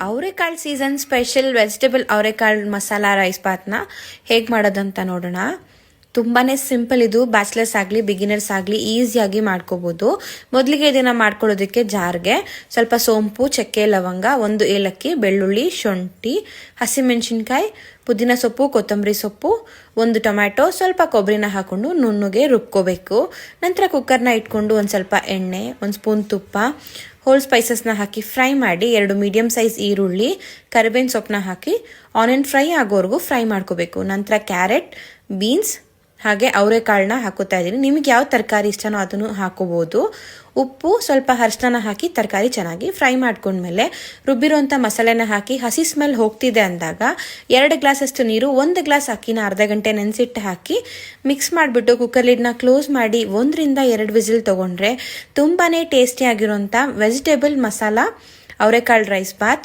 ಅವರೆಕಾಳು season special vegetable ಅವರೆಕಾಳು masala rice ಬಾತ್ನ ಹೇಗೆ ಮಾಡೋದಂತ ನೋಡೋಣ. ತುಂಬಾ ಸಿಂಪಲ್ ಇದು. ಬ್ಯಾಚಲರ್ಸ್ ಆಗಲಿ ಬಿಗಿನರ್ಸ್ ಆಗಲಿ ಈಸಿಯಾಗಿ ಮಾಡ್ಕೋಬೋದು. ಮೊದಲಿಗೆ ಇದನ್ನು ಮಾಡ್ಕೊಳ್ಳೋದಕ್ಕೆ ಜಾರ್ಗೆ ಸ್ವಲ್ಪ ಸೋಂಪು, ಚಕ್ಕೆ, ಲವಂಗ, 1 ಏಲಕ್ಕಿ, ಬೆಳ್ಳುಳ್ಳಿ, ಶುಂಠಿ, ಹಸಿಮೆಣಸಿನ್ಕಾಯಿ, ಪುದೀನ ಸೊಪ್ಪು, ಕೊತ್ತಂಬರಿ ಸೊಪ್ಪು, 1 ಟೊಮ್ಯಾಟೊ, ಸ್ವಲ್ಪ ಕೊಬ್ಬರಿನ ಹಾಕೊಂಡು ನುಣ್ಣಗೆ ರುಬ್ಕೋಬೇಕು. ನಂತರ ಕುಕ್ಕರ್ನ ಇಟ್ಕೊಂಡು ಒಂದು ಸ್ವಲ್ಪ ಎಣ್ಣೆ, 1 ಸ್ಪೂನ್ ತುಪ್ಪ, ಹೋಲ್ ಸ್ಪೈಸಸ್ನ ಹಾಕಿ ಫ್ರೈ ಮಾಡಿ 2 ಮೀಡಿಯಮ್ ಸೈಜ್ ಈರುಳ್ಳಿ, ಕರಿಬೇವಿನ ಸೊಪ್ಪನ್ನ ಹಾಕಿ ಆನಿಯನ್ ಫ್ರೈ ಆಗೋವರೆಗೂ ಫ್ರೈ ಮಾಡ್ಕೋಬೇಕು. ನಂತರ ಕ್ಯಾರೆಟ್, ಬೀನ್ಸ್ ಹಾಗೆ ಅವರೆಕಾಳನ್ನ ಹಾಕೋತಾ ಇದ್ದೀನಿ. ನಿಮಗೆ ಯಾವ ತರಕಾರಿ ಇಷ್ಟನೋ ಅದನ್ನು ಹಾಕೋಬಹುದು. ಉಪ್ಪು, ಸ್ವಲ್ಪ ಅರಿಶಿನ ಹಾಕಿ ತರಕಾರಿ ಚೆನ್ನಾಗಿ ಫ್ರೈ ಮಾಡ್ಕೊಂಡ್ಮೇಲೆ ರುಬ್ಬಿರೋಂಥ ಮಸಾಲೆನ ಹಾಕಿ ಹಸಿ ಸ್ಮೆಲ್ ಹೋಗ್ತಿದೆ ಅಂದಾಗ 2 ಗ್ಲಾಸಷ್ಟು ನೀರು, 1 ಗ್ಲಾಸ್ ಅಕ್ಕಿನ ಅರ್ಧ ಗಂಟೆ ನೆನೆಸಿಟ್ಟು ಹಾಕಿ ಮಿಕ್ಸ್ ಮಾಡಿಬಿಟ್ಟು ಕುಕ್ಕರ್ ಲಿಡ್ನ ಕ್ಲೋಸ್ ಮಾಡಿ 1 ರಿಂದ 2 ವಿಸಿಲ್ ತೊಗೊಂಡ್ರೆ ತುಂಬಾ ಟೇಸ್ಟಿಯಾಗಿರೋಂಥ ವೆಜಿಟೇಬಲ್ ಮಸಾಲ ಅವರೆಕಾಳು ರೈಸ್ ಬಾತ್